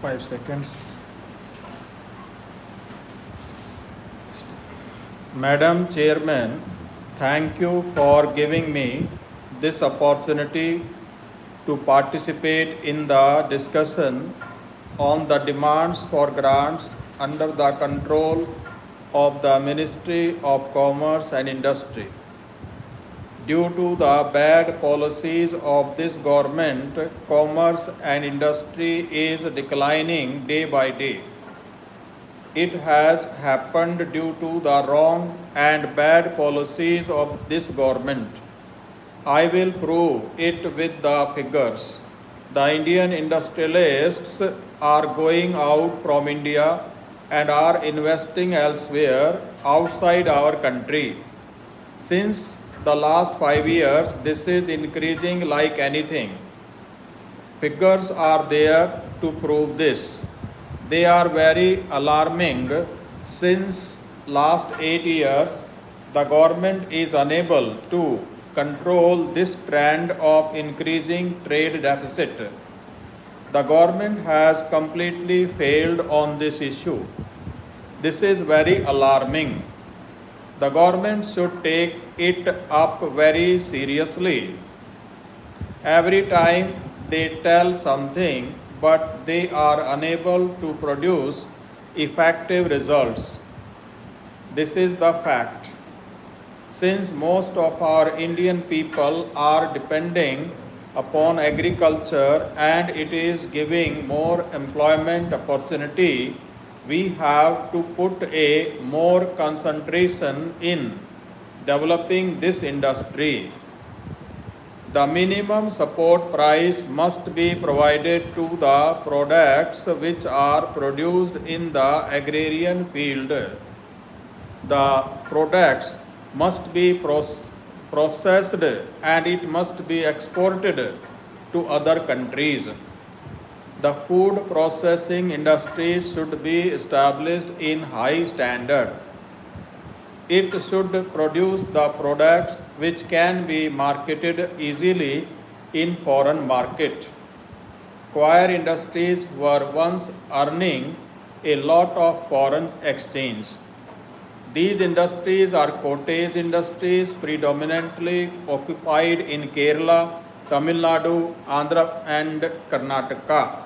5 seconds. Madam Chairman, thank you for giving me this opportunity to participate in the discussion on the demands for grants under the control of the Ministry of Commerce and Industry. Due to the bad policies of this government, commerce and industry is declining day by day. It has happened due to the wrong and bad policies of this government. I will prove it with the figures. The Indian industrialists are going out from India and are investing elsewhere outside our country. Since the last 5 years, this is increasing like anything. Figures are there to prove this. They are very alarming. Since last 8 years, the government is unable to control this trend of increasing trade deficit. The government has completely failed on this issue. This is very alarming. The government should take it up very seriously. Every time they tell something, but they are unable to produce effective results. This is the fact. Since most of our Indian people are depending upon agriculture and it is giving more employment opportunity, we have to put a more concentration in developing this industry. The minimum support price must be provided to the products which are produced in the agrarian field. The products must be processed and it must be exported to other countries. The food processing industry should be established in high standard. It should produce the products which can be marketed easily in foreign market. Coir industries were once earning a lot of foreign exchange. These industries are cottage industries predominantly occupied in Kerala, Tamil Nadu, Andhra and Karnataka.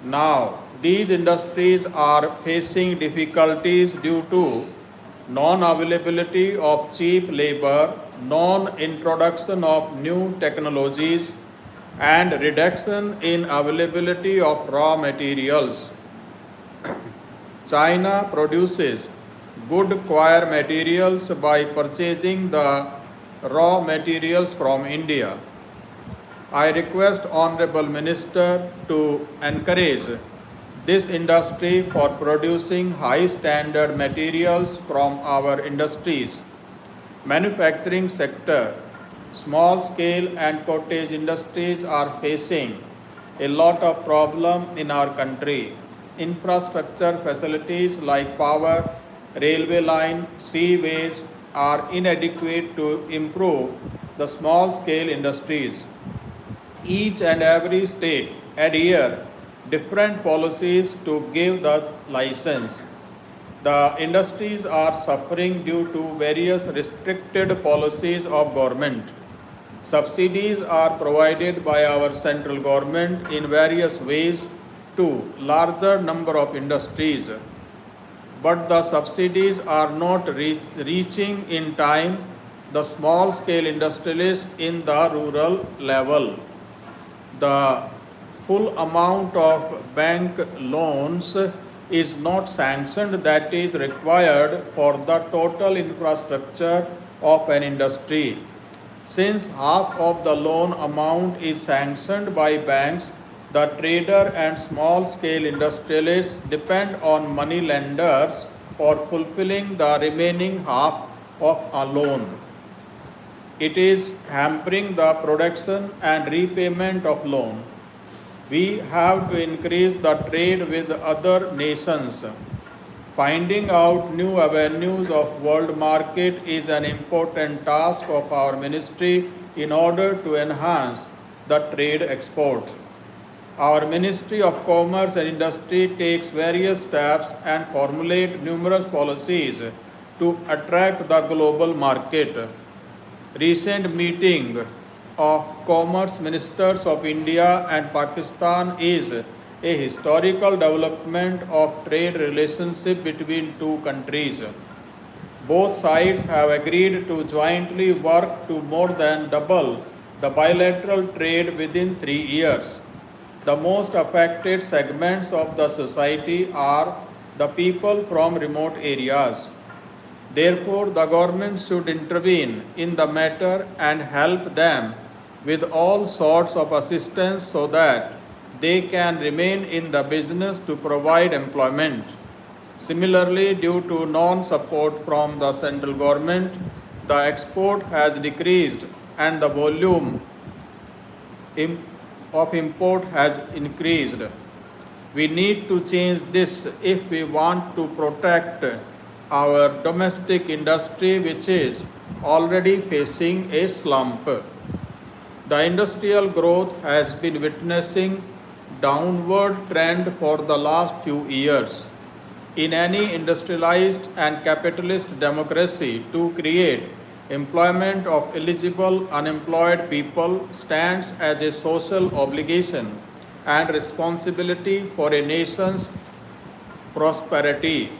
Now, these industries are facing difficulties due to non-availability of cheap labor, non-introduction of new technologies, and reduction in availability of raw materials. China produces good coir materials by purchasing the raw materials from India. I request Honorable Minister to encourage this industry for producing high standard materials from our industries. Manufacturing sector, small scale and cottage industries are facing a lot of problem in our country. Infrastructure facilities like power, railway line, seaways are inadequate to improve the small scale industries. Each and every state adhere different policies to give the license. The industries are suffering due to various restricted policies of government. Subsidies are provided by our central government in various ways to larger number of industries. But the subsidies are not reaching in time the small scale industrialists in the rural level. The full amount of bank loans is not sanctioned that is required for the total infrastructure of an industry. Since half of the loan amount is sanctioned by banks, the trader and small scale industrialists depend on money lenders for fulfilling the remaining half of a loan. It is hampering the production and repayment of loan. We have to increase the trade with other nations. Finding out new avenues of world market is an important task of our ministry in order to enhance the trade export. Our Ministry of Commerce and Industry takes various steps and formulate numerous policies to attract the global market. Recent meeting of Commerce Ministers of India and Pakistan is a historical development of trade relationship between two countries. Both sides have agreed to jointly work to more than double the bilateral trade within 3 years. The most affected segments of the society are the people from remote areas. Therefore, the government should intervene in the matter and help them with all sorts of assistance so that they can remain in the business to provide employment. Similarly, due to non-support from the central government, the export has decreased and the volume of import has increased. We need to change this if we want to protect our domestic industry, which is already facing a slump. The industrial growth has been witnessing downward trend for the last few years. In any industrialized and capitalist democracy, to create employment of eligible unemployed people stands as a social obligation and responsibility for a nation's prosperity.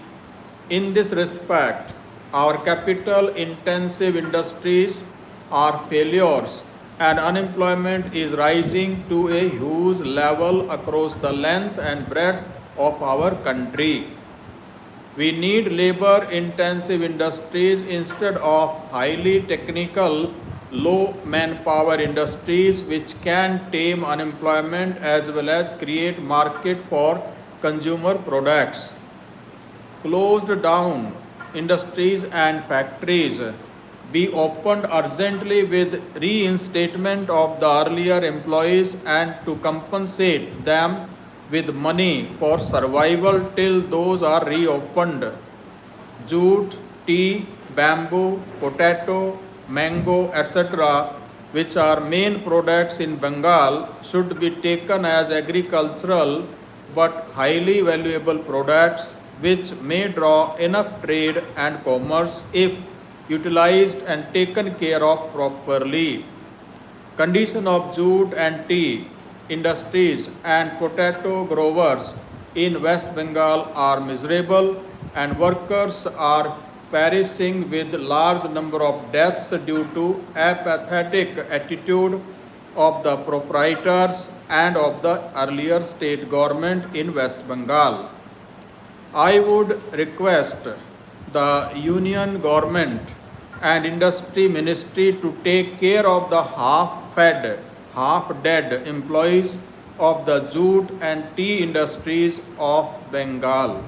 In this respect, our capital-intensive industries are failures and unemployment is rising to a huge level across the length and breadth of our country. We need labor-intensive industries instead of highly technical, low manpower industries which can tame unemployment as well as create market for consumer products. Closed down industries and factories be opened urgently with reinstatement of the earlier employees and to compensate them with money for survival till those are reopened. Jute, tea, bamboo, potato, mango, etc., which are main products in Bengal, should be taken as agricultural but highly valuable products which may draw enough trade and commerce if utilized and taken care of properly. Condition of jute and tea industries and potato growers in West Bengal are miserable and workers are perishing with large number of deaths due to apathetic attitude of the proprietors and of the earlier state government in West Bengal. I would request the union government and industry ministry to take care of the half-fed, half-dead employees of the jute and tea industries of Bengal.